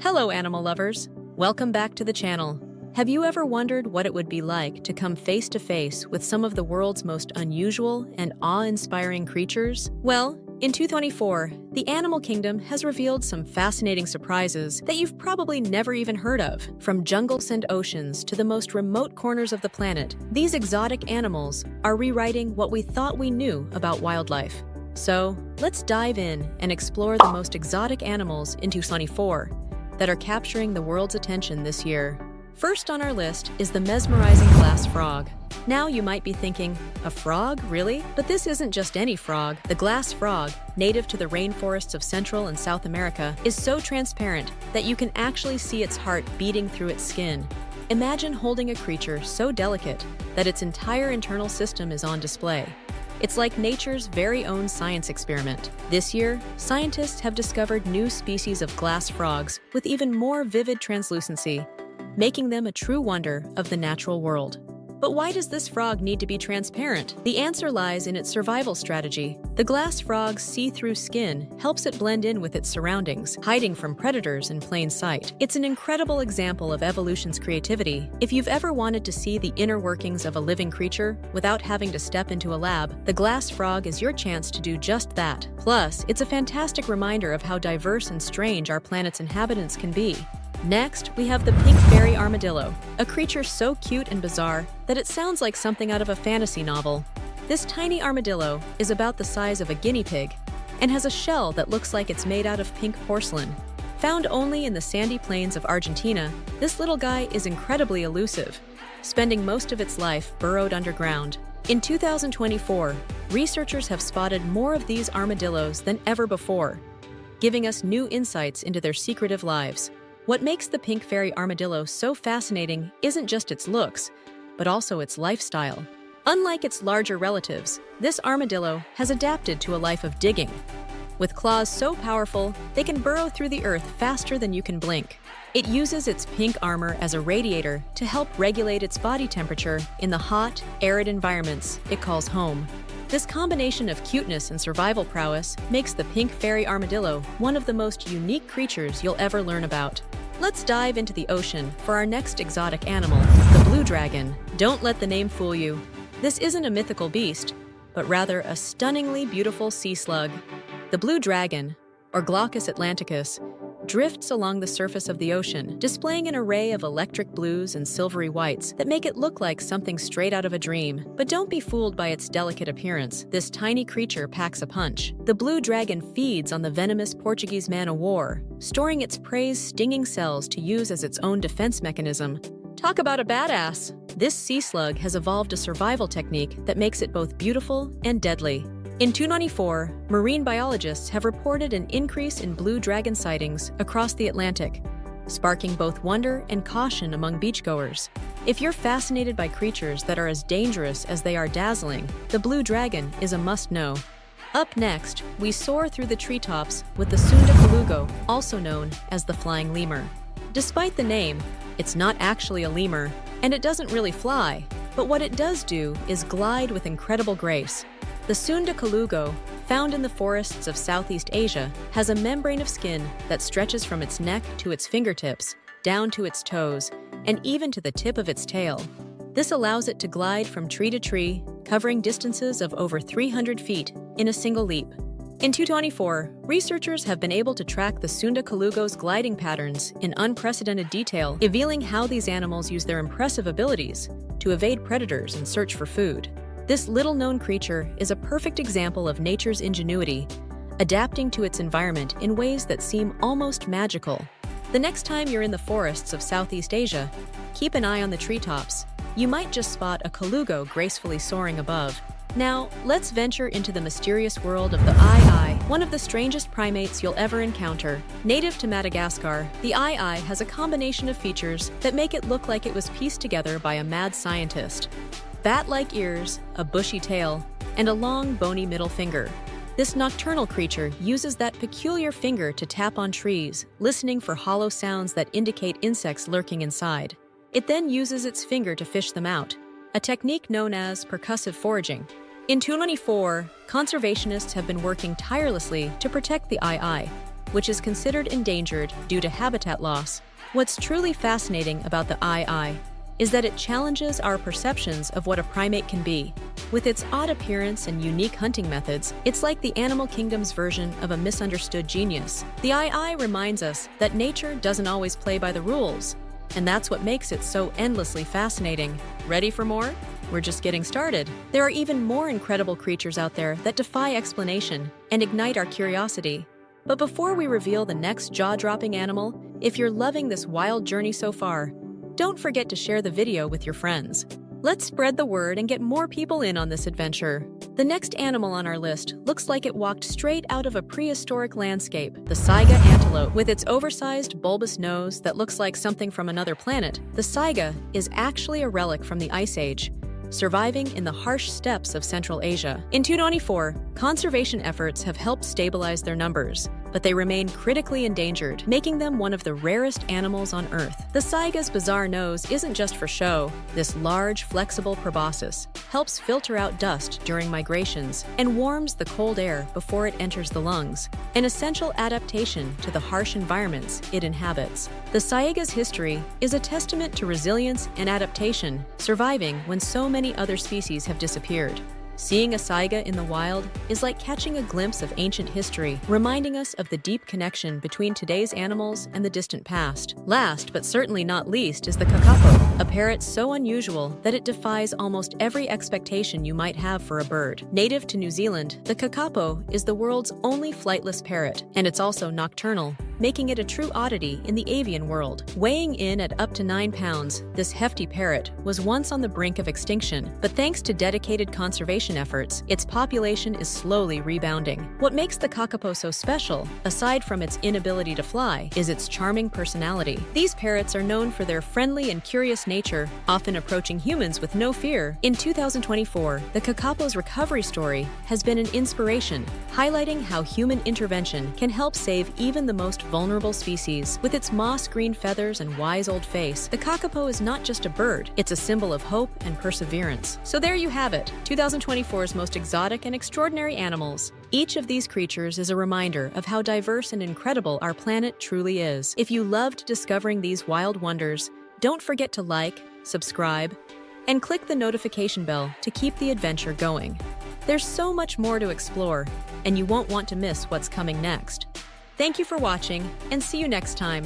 Hello, animal lovers. Welcome back to the channel. Have you ever wondered what it would be like to come face to face with some of the world's most unusual and awe-inspiring creatures? Well, in 2024, the animal kingdom has revealed some fascinating surprises that you've probably never even heard of. From jungles and oceans to the most remote corners of the planet, these exotic animals are rewriting what we thought we knew about wildlife. So, let's dive in and explore the most exotic animals in 2024 that are capturing the world's attention this year. First on our list is the mesmerizing glass frog. Now you might be thinking, a frog, really? But this isn't just any frog. The glass frog, native to the rainforests of Central and South America, is so transparent that you can actually see its heart beating through its skin. Imagine holding a creature so delicate that its entire internal system is on display. It's like nature's very own science experiment. This year, scientists have discovered new species of glass frogs with even more vivid translucency, making them a true wonder of the natural world. But why does this frog need to be transparent? The answer lies in its survival strategy. The glass frog's see-through skin helps it blend in with its surroundings, hiding from predators in plain sight. It's an incredible example of evolution's creativity. If you've ever wanted to see the inner workings of a living creature without having to step into a lab, the glass frog is your chance to do just that. Plus, it's a fantastic reminder of how diverse and strange our planet's inhabitants can be. Next, we have the pink fairy armadillo, a creature so cute and bizarre that it sounds like something out of a fantasy novel. This tiny armadillo is about the size of a guinea pig and has a shell that looks like it's made out of pink porcelain. Found only in the sandy plains of Argentina, this little guy is incredibly elusive, spending most of its life burrowed underground. In 2024, researchers have spotted more of these armadillos than ever before, giving us new insights into their secretive lives. What makes the pink fairy armadillo so fascinating isn't just its looks, but also its lifestyle. Unlike its larger relatives, this armadillo has adapted to a life of digging. With claws so powerful, they can burrow through the earth faster than you can blink. It uses its pink armor as a radiator to help regulate its body temperature in the hot, arid environments it calls home. This combination of cuteness and survival prowess makes the pink fairy armadillo one of the most unique creatures you'll ever learn about. Let's dive into the ocean for our next exotic animal, the blue dragon. Don't let the name fool you. This isn't a mythical beast, but rather a stunningly beautiful sea slug. The blue dragon, or Glaucus atlanticus, drifts along the surface of the ocean, displaying an array of electric blues and silvery whites that make it look like something straight out of a dream. But don't be fooled by its delicate appearance. This tiny creature packs a punch. The blue dragon feeds on the venomous Portuguese man-o-war, storing its prey's stinging cells to use as its own defense mechanism. Talk about a badass! This sea slug has evolved a survival technique that makes it both beautiful and deadly. In 2024, marine biologists have reported an increase in blue dragon sightings across the Atlantic, sparking both wonder and caution among beachgoers. If you're fascinated by creatures that are as dangerous as they are dazzling, the blue dragon is a must-know. Up next, we soar through the treetops with the Sunda colugo, also known as the flying lemur. Despite the name, it's not actually a lemur, and it doesn't really fly, but what it does do is glide with incredible grace. The Sunda colugo, found in the forests of Southeast Asia, has a membrane of skin that stretches from its neck to its fingertips, down to its toes, and even to the tip of its tail. This allows it to glide from tree to tree, covering distances of over 300 feet in a single leap. In 2024, researchers have been able to track the Sunda colugo's gliding patterns in unprecedented detail, revealing how these animals use their impressive abilities to evade predators and search for food. This little-known creature is a perfect example of nature's ingenuity, adapting to its environment in ways that seem almost magical. The next time you're in the forests of Southeast Asia, keep an eye on the treetops. You might just spot a colugo gracefully soaring above. Now, let's venture into the mysterious world of the ii, one of the strangest primates you'll ever encounter. Native to Madagascar, the ii has a combination of features that make it look like it was pieced together by a mad scientist. Bat-like ears, a bushy tail, and a long, bony middle finger. This nocturnal creature uses that peculiar finger to tap on trees, listening for hollow sounds that indicate insects lurking inside. It then uses its finger to fish them out, a technique known as percussive foraging. In 2024, conservationists have been working tirelessly to protect the ii. which is considered endangered due to habitat loss. What's truly fascinating about the ii is that it challenges our perceptions of what a primate can be. With its odd appearance and unique hunting methods, it's like the animal kingdom's version of a misunderstood genius. The ii reminds us that nature doesn't always play by the rules, and that's what makes it so endlessly fascinating. Ready for more? We're just getting started. There are even more incredible creatures out there that defy explanation and ignite our curiosity. But before we reveal the next jaw-dropping animal, if you're loving this wild journey so far, don't forget to share the video with your friends. Let's spread the word and get more people in on this adventure. The next animal on our list looks like it walked straight out of a prehistoric landscape, the saiga antelope. With its oversized, bulbous nose that looks like something from another planet, the saiga is actually a relic from the Ice Age, surviving in the harsh steppes of Central Asia. In 2024, conservation efforts have helped stabilize their numbers, but they remain critically endangered, making them one of the rarest animals on Earth. The saiga's bizarre nose isn't just for show. This large, flexible proboscis helps filter out dust during migrations and warms the cold air before it enters the lungs, an essential adaptation to the harsh environments it inhabits. The saiga's history is a testament to resilience and adaptation, surviving when so many other species have disappeared. Seeing a saiga in the wild is like catching a glimpse of ancient history, reminding us of the deep connection between today's animals and the distant past. Last, but certainly not least, is the kakapo, a parrot so unusual that it defies almost every expectation you might have for a bird. Native to New Zealand, the kakapo is the world's only flightless parrot, and it's also nocturnal, making it a true oddity in the avian world. Weighing in at up to 9 pounds, this hefty parrot was once on the brink of extinction, but thanks to dedicated conservation efforts, its population is slowly rebounding. What makes the kakapo so special, aside from its inability to fly, is its charming personality. These parrots are known for their friendly and curious nature, often approaching humans with no fear. In 2024, the kakapo's recovery story has been an inspiration, highlighting how human intervention can help save even the most vulnerable species. With its moss-green feathers and wise old face, the kakapo is not just a bird, it's a symbol of hope and perseverance. So there you have it, 2024's most exotic and extraordinary animals. Each of these creatures is a reminder of how diverse and incredible our planet truly is. If you loved discovering these wild wonders, don't forget to like, subscribe, and click the notification bell to keep the adventure going. There's so much more to explore, and you won't want to miss what's coming next. Thank you for watching, and see you next time.